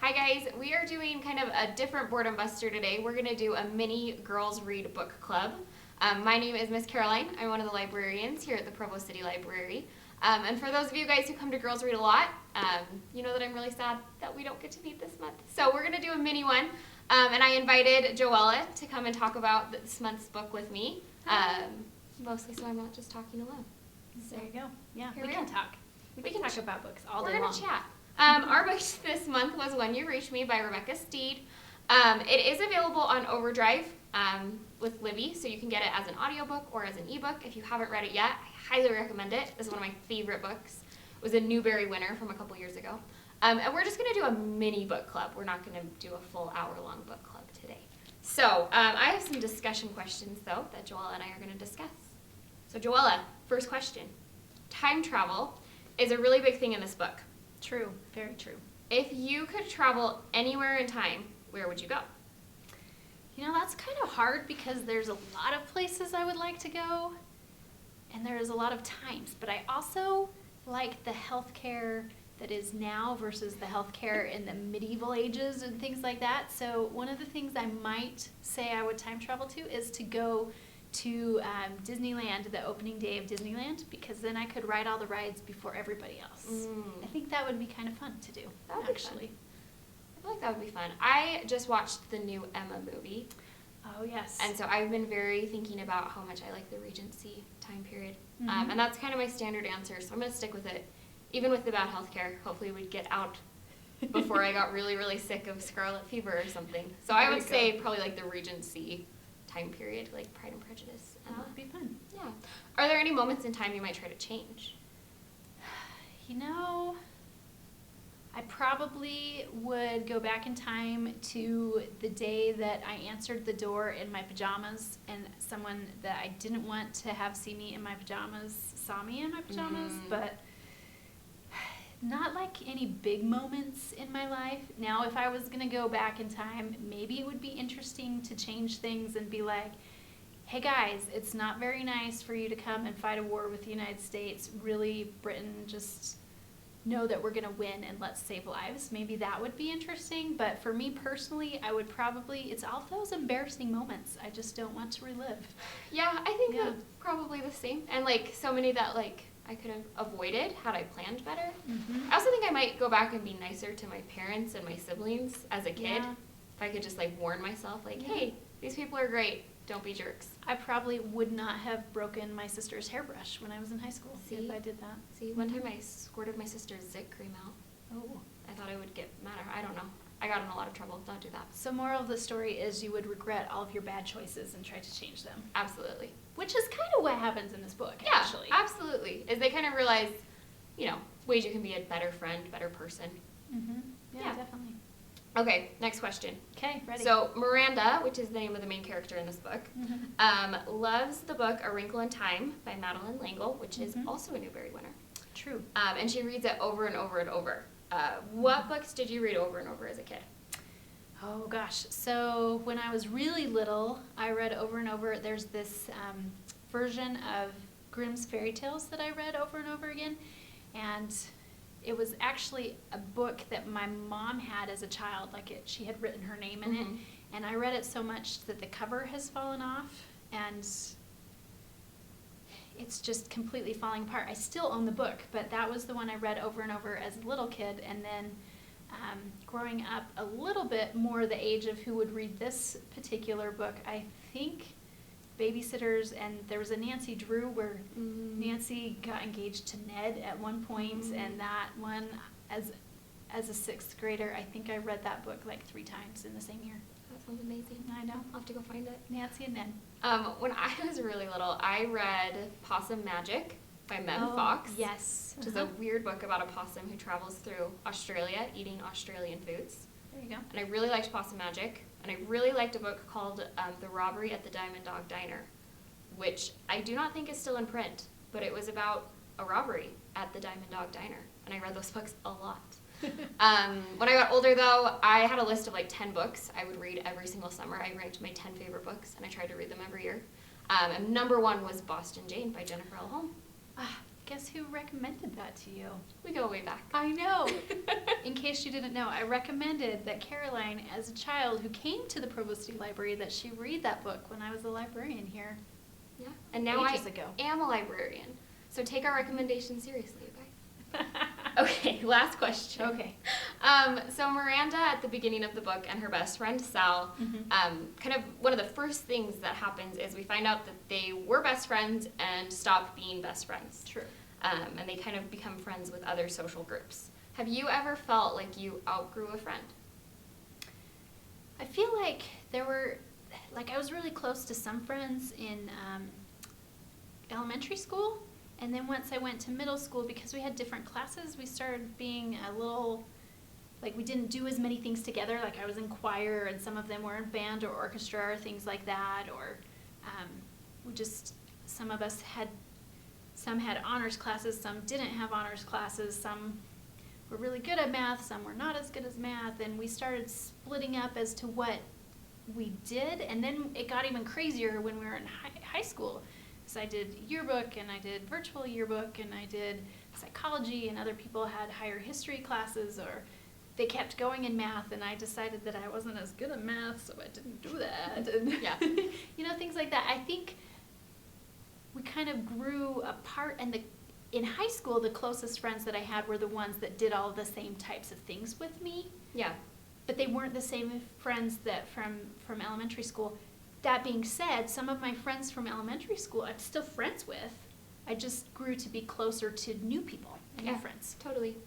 Hi guys, we are doing kind of a different boredom buster today. We're going to do a mini girls read book club. My name is Miss Caroline. I'm one of the librarians here at the Provo City Library. And for those of you guys who come to Girls Read a lot, you know that I'm really sad that we don't get to meet this month. So we're going to do a mini one. And I invited Joella to come and talk about this month's book with me. Mostly so I'm not just talking alone. So there you go. Yeah, Here we we can are. talk. We can talk about books all day We're long. going to chat. Our book this month was When You Reach Me by Rebecca Steed. It is available on Overdrive with Libby, so you can get it as an audiobook or as an ebook. If you haven't read it yet, I highly recommend it. This is one of my favorite books. It was a Newbery winner from a couple years ago. And we're just going to do a mini book club. We're not going to do a full hour-long book club today. So I have some discussion questions, though, that Joella and I are going to discuss. So Joella, first question. Time travel is a really big thing in this book. True, very true. If you could travel anywhere in time, where would you go? You know, that's kind of hard because there's a lot of places I would like to go, and there's a lot of times, but I also like the healthcare that is now versus the healthcare in the medieval ages and things like that. So one of the things I might say I would time travel to is to go to Disneyland, the opening day of Disneyland, because then I could ride all the rides before everybody else. I think that would be kind of fun to do, That would be actually. I feel like that would be fun. I just watched the new Emma movie, Oh, yes. and so I've been very thinking about how much I like the Regency time period. Mhm. And that's kind of my standard answer, so I'm going to stick with it. Even with the bad healthcare, hopefully we'd get out before I got really, really sick of scarlet fever or something. So I There would you say probably like the Regency time period, like Pride and Prejudice. That would be fun. Yeah. Are there any moments in time you might try to change? You know, I probably would go back in time to the day that I answered the door in my pajamas and someone that I didn't want to have see me in my pajamas saw me in my pajamas, but not like any big moments in my life. Now, if I was going to go back in time, maybe it would be interesting to change things and be like, hey guys, it's not very nice for you to come and fight a war with the United States. Really, Britain, just know that we're going to win and let's save lives. Maybe that would be interesting. But for me personally, I would probably, it's all those embarrassing moments I just don't want to relive. Yeah, I think Yeah. that's probably the same. And like so many that like I could have avoided had I planned better. I also think I might go back and be nicer to my parents and my siblings as a kid. Yeah. If I could just like warn myself like, Yeah. hey, these people are great. Don't be jerks. I probably would not have broken my sister's hairbrush when I was in high school See? if I did that. See, one time I squirted my sister's Zit cream out. Oh. I thought I would get mad at her. I don't know. I got in a lot of trouble. Don't do that. So moral of the story is you would regret all of your bad choices and try to change them. Absolutely. Which is kind of what happens in this book, Yeah, actually. absolutely. Is they kind of realize, you know, ways you can be a better friend, better person. Mm-hmm. Yeah, Yeah. definitely. Okay, next question. Okay, ready. So Miranda, which is the name of the main character in this book, Mhm. loves the book A Wrinkle in Time by Madeleine L'Engle, which is Mhm. also a Newbery winner. True. And she reads it over and over and over. What books did you read over and over as a kid? Oh gosh. So when I was really little, I read over and over. There's this version of Grimm's fairy tales that I read over and over again, and it was actually a book that my mom had as a child. She had written her name in it, Mhm. and I read it so much that the cover has fallen off, and it's just completely falling apart. I still own the book, but that was the one I read over and over as a little kid, and then growing up a little bit more the age of who would read this particular book, I think Babysitters, and there was a Nancy Drew where Nancy got engaged to Ned at one point, and that one, as a sixth grader, I think I read that book like 3 times in the same year. That sounds amazing. I know. I'll have to go find it. Nancy and Ned. When I was really little, I read Possum Magic by Mem Fox. Yes. Which is a weird book about a possum who travels through Australia eating Australian foods. There you go. And I really liked Possum Magic. And I really liked a book called The Robbery at the Diamond Dog Diner, which I do not think is still in print, but it was about a robbery at the Diamond Dog Diner. And I read those books a lot. When I got older, though, I had a list of like 10 books I would read every single summer. I ranked my 10 favorite books, and I tried to read them every year. And number 1 was Boston Jane by Jennifer L. Holm. Guess who recommended that to you? We go way back. I know. In case you didn't know, I recommended that Caroline, as a child who came to the Provo City Library, that she read that book when I was a librarian here. Yeah. And now Ages I ago. am a librarian. So take our recommendation seriously, you guys. Okay, last question. Okay. So Miranda, at the beginning of the book, and her best friend Sal, kind of one of the first things that happens is we find out that they were best friends and stopped being best friends. True. And they kind of become friends with other social groups. Have you ever felt like you outgrew a friend? I feel like I was really close to some friends in elementary school, and then once I went to middle school, because we had different classes, we started being a little, like, we didn't do as many things together. Like, I was in choir, and some of them were in band or orchestra or things like that, or some of us some had honors classes, some didn't have honors classes, some were really good at math, some were not as good as math, and we started splitting up as to what we did, and then it got even crazier when we were in high school. So I did yearbook, and I did virtual yearbook, and I did psychology, and other people had higher history classes, or they kept going in math, and I decided that I wasn't as good at math, so I didn't do that, and Yeah. things like that. I think we kind of grew apart, and in high school, the closest friends that I had were the ones that did all the same types of things with me. Yeah. But they weren't the same friends that from elementary school. That being said, some of my friends from elementary school I'm still friends with. I just grew to be closer to new people and new friends. Totally.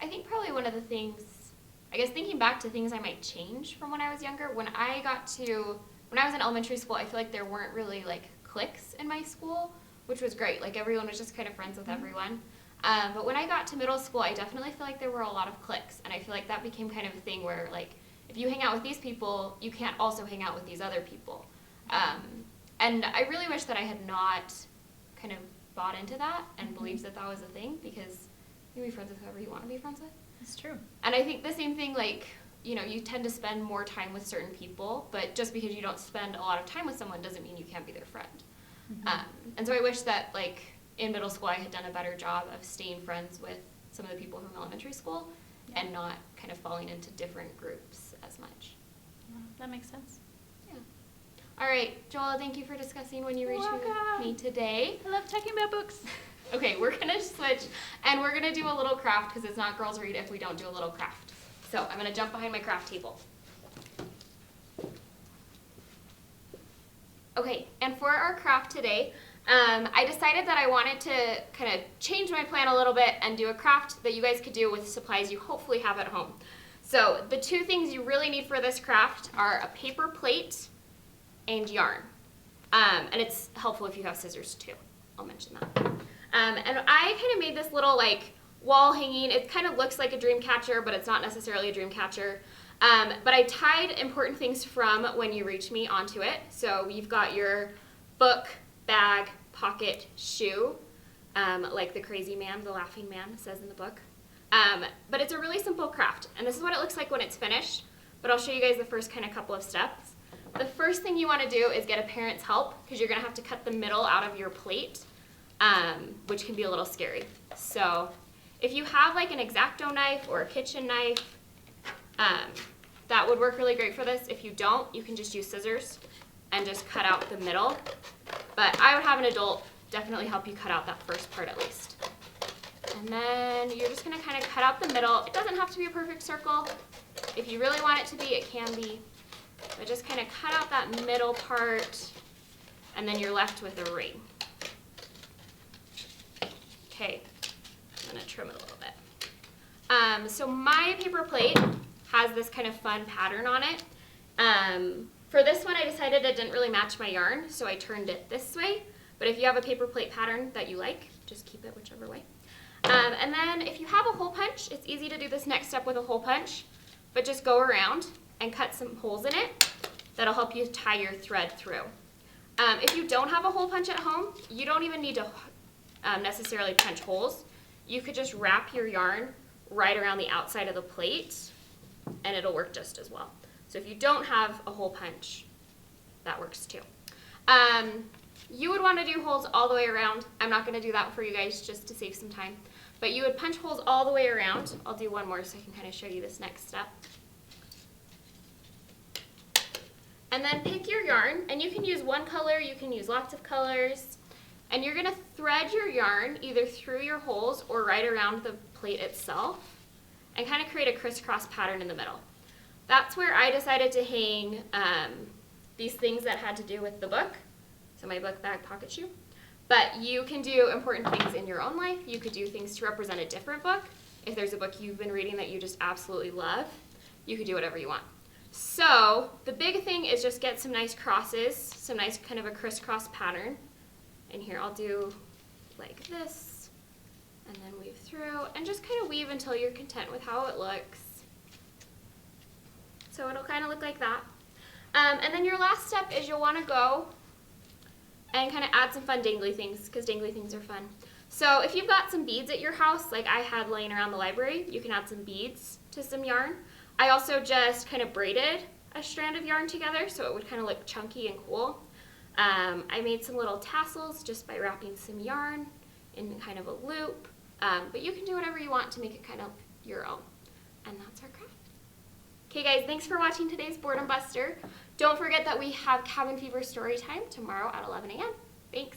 I think probably one of the things, I guess thinking back to things I might change from when I was younger, when I was in elementary school, I feel like there weren't really like cliques in my school, which was great. Like everyone was just kind of friends with everyone. But when I got to middle school, I definitely feel like there were a lot of cliques, and I feel like that became kind of a thing where like if you hang out with these people, you can't also hang out with these other people. And I really wish that I had not kind of bought into that and believed that that was a thing, because you can be friends with whoever you want to be friends with. It's true. And I think the same thing, like, you tend to spend more time with certain people, but just because you don't spend a lot of time with someone doesn't mean you can't be their friend. And so I wish that, like, in middle school I had done a better job of staying friends with some of the people from elementary school and not kind of falling into different groups as much. Yeah, that makes sense. All right, Joel, thank you for discussing When You Reach Me today. I love talking about books. Okay, we're going to switch, and we're going to do a little craft, because it's not Girls Read if we don't do a little craft. So I'm going to jump behind my craft table. Okay, and for our craft today, I decided that I wanted to kind of change my plan a little bit and do a craft that you guys could do with supplies you hopefully have at home. So the two things you really need for this craft are a paper plate and yarn. And it's helpful if you have scissors too. I'll mention that. And I kind of made this little like wall hanging. It kind of looks like a dream catcher, but it's not necessarily a dream catcher. But I tied important things from When You Reach Me onto it. So you've got your book, bag, pocket, shoe, like the crazy man, the laughing man says in the book. But it's a really simple craft, and this is what it looks like when it's finished, but I'll show you guys the first kind of couple of steps. The first thing you want to do is get a parent's help, because you're going to have to cut the middle out of your plate, which can be a little scary. So if you have like an X-Acto knife or a kitchen knife, that would work really great for this. If you don't, you can just use scissors and just cut out the middle. But I would have an adult definitely help you cut out that first part at least. And then you're just going to kind of cut out the middle. It doesn't have to be a perfect circle. If you really want it to be, it can be. But just kind of cut out that middle part, and then you're left with a ring. Okay, I'm going to trim it a little bit. So my paper plate has this kind of fun pattern on it. For this one, I decided it didn't really match my yarn, so I turned it this way. But if you have a paper plate pattern that you like, just keep it whichever way. And then if you have a hole punch, it's easy to do this next step with a hole punch, but just go around and cut some holes in it. That'll help you tie your thread through. If you don't have a hole punch at home, you don't even need to necessarily punch holes. You could just wrap your yarn right around the outside of the plate, and it'll work just as well. So if you don't have a hole punch, that works too. You would want to do holes all the way around. I'm not going to do that for you guys just to save some time. But you would punch holes all the way around. I'll do one more so I can kind of show you this next step. And then pick your yarn, and you can use one color, you can use lots of colors. And you're going to thread your yarn either through your holes or right around the plate itself and kind of create a crisscross pattern in the middle. That's where I decided to hang these things that had to do with the book. So my book bag pocket shoe. But you can do important things in your own life. You could do things to represent a different book. If there's a book you've been reading that you just absolutely love, you could do whatever you want. So the big thing is just get some nice crosses, some nice kind of a crisscross pattern. And here I'll do like this, and then weave through, and just kind of weave until you're content with how it looks. So it'll kind of look like that. And then your last step is you'll want to go and kind of add some fun dangly things, because dangly things are fun. So if you've got some beads at your house, like I had laying around the library, you can add some beads to some yarn. I also just kind of braided a strand of yarn together so it would kind of look chunky and cool. I made some little tassels just by wrapping some yarn in kind of a loop. But you can do whatever you want to make it kind of your own. And that's our craft. Okay guys, thanks for watching today's Boredom Buster. Don't forget that we have Cabin Fever story time tomorrow at 11 a.m. Thanks.